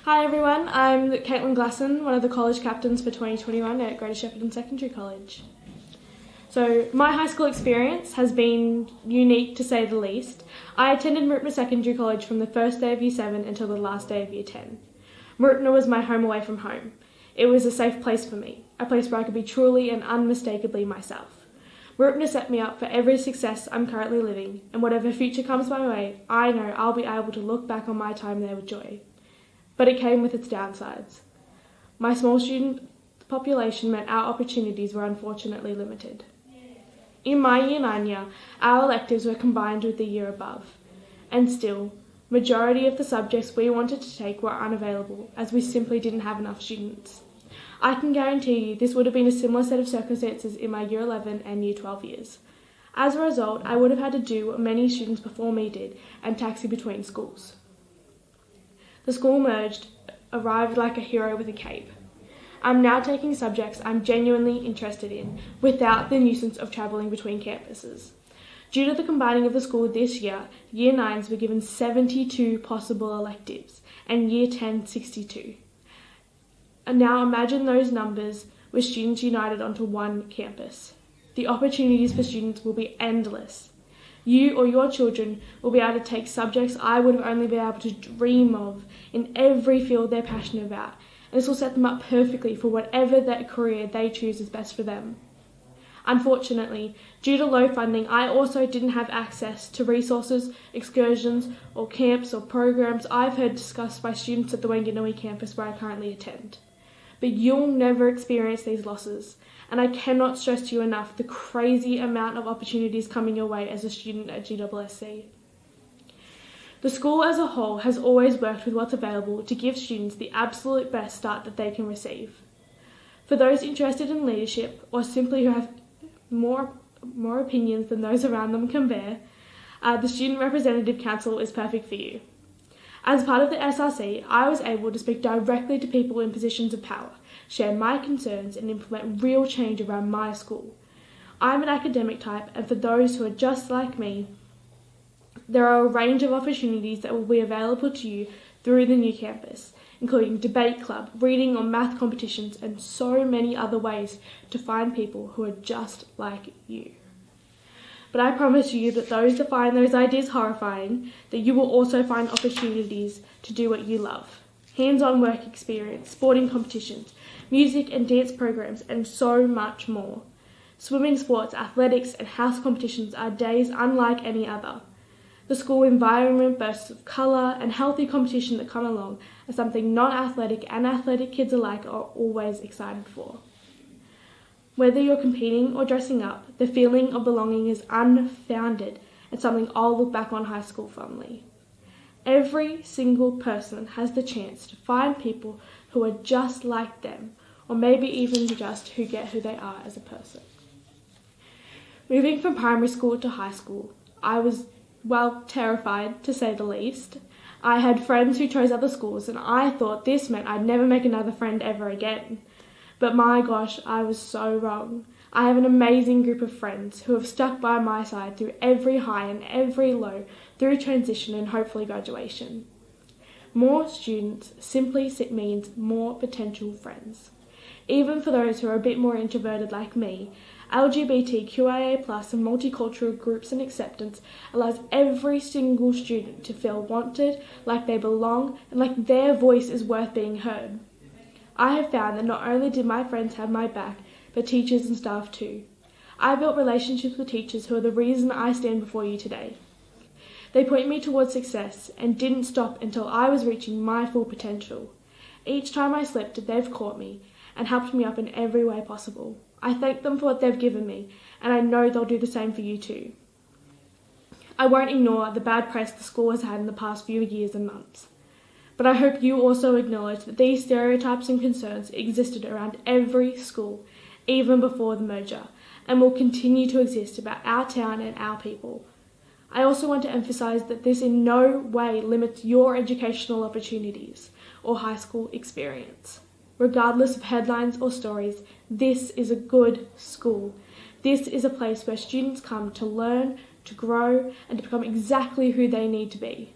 Hi everyone, I'm Caitlyn Glasson, one of the college captains for 2021 at Greater Shepparton Secondary College. So my high school experience has been unique to say the least. I attended Mooroopna Secondary College from the first day of Year 7 until the last day of Year 10. Mooroopna was my home away from home. It was a safe place for me, a place where I could be truly and unmistakably myself. Mooroopna set me up for every success I'm currently living, and whatever future comes my way, I know I'll be able to look back on my time there with joy. But it came with its downsides. My small student population meant our opportunities were unfortunately limited. In my Year 9 year, our electives were combined with the year above, and still, majority of the subjects we wanted to take were unavailable as we simply didn't have enough students. I can guarantee you this would have been a similar set of circumstances in my Year 11 and Year 12 years. As a result, I would have had to do what many students before me did and taxi between schools. The school merged, arrived like a hero with a cape. I'm now taking subjects I'm genuinely interested in, without the nuisance of travelling between campuses. Due to the combining of the school this year, Year 9s were given 72 possible electives, and Year 10 62. And now imagine those numbers with students united onto one campus. The opportunities for students will be endless. You or your children will be able to take subjects I would have only been able to dream of in every field they're passionate about, and this will set them up perfectly for whatever that career they choose is best for them. Unfortunately, due to low funding, I also didn't have access to resources, excursions, or camps or programs I've heard discussed by students at the Wanganui campus where I currently attend. But you'll never experience these losses, and I cannot stress to you enough the crazy amount of opportunities coming your way as a student at GSSC. The school as a whole has always worked with what's available to give students the absolute best start that they can receive. For those interested in leadership, or simply who have more opinions than those around them can bear, the Student Representative Council is perfect for you. As part of the SRC, I was able to speak directly to people in positions of power, share my concerns, and implement real change around my school. I'm an academic type, and for those who are just like me, there are a range of opportunities that will be available to you through the new campus, including debate club, reading or math competitions, and so many other ways to find people who are just like you. But I promise you that those that find those ideas horrifying, that you will also find opportunities to do what you love. Hands-on work experience, sporting competitions, music and dance programs, and so much more. Swimming, sports, athletics, and house competitions are days unlike any other. The school environment, bursts of colour, and healthy competition that come along are something non-athletic and athletic kids alike are always excited for. Whether you're competing or dressing up, the feeling of belonging is unfounded and something I'll look back on high school fondly. Every single person has the chance to find people who are just like them, or maybe even just who get who they are as a person. Moving from primary school to high school, I was, terrified to say the least. I had friends who chose other schools, and I thought this meant I'd never make another friend ever again. But my gosh, I was so wrong. I have an amazing group of friends who have stuck by my side through every high and every low, through transition and hopefully graduation. More students simply means more potential friends. Even for those who are a bit more introverted like me, LGBTQIA+ and multicultural groups and acceptance allows every single student to feel wanted, like they belong, and like their voice is worth being heard. I have found that not only did my friends have my back, but teachers and staff too. I built relationships with teachers who are the reason I stand before you today. They point me towards success and didn't stop until I was reaching my full potential. Each time I slipped, they've caught me and helped me up in every way possible. I thank them for what they've given me, and I know they'll do the same for you too. I won't ignore the bad press the school has had in the past few years and months. But I hope you also acknowledge that these stereotypes and concerns existed around every school, even before the merger, and will continue to exist about our town and our people. I also want to emphasise that this in no way limits your educational opportunities or high school experience. Regardless of headlines or stories, this is a good school. This is a place where students come to learn, to grow, and to become exactly who they need to be.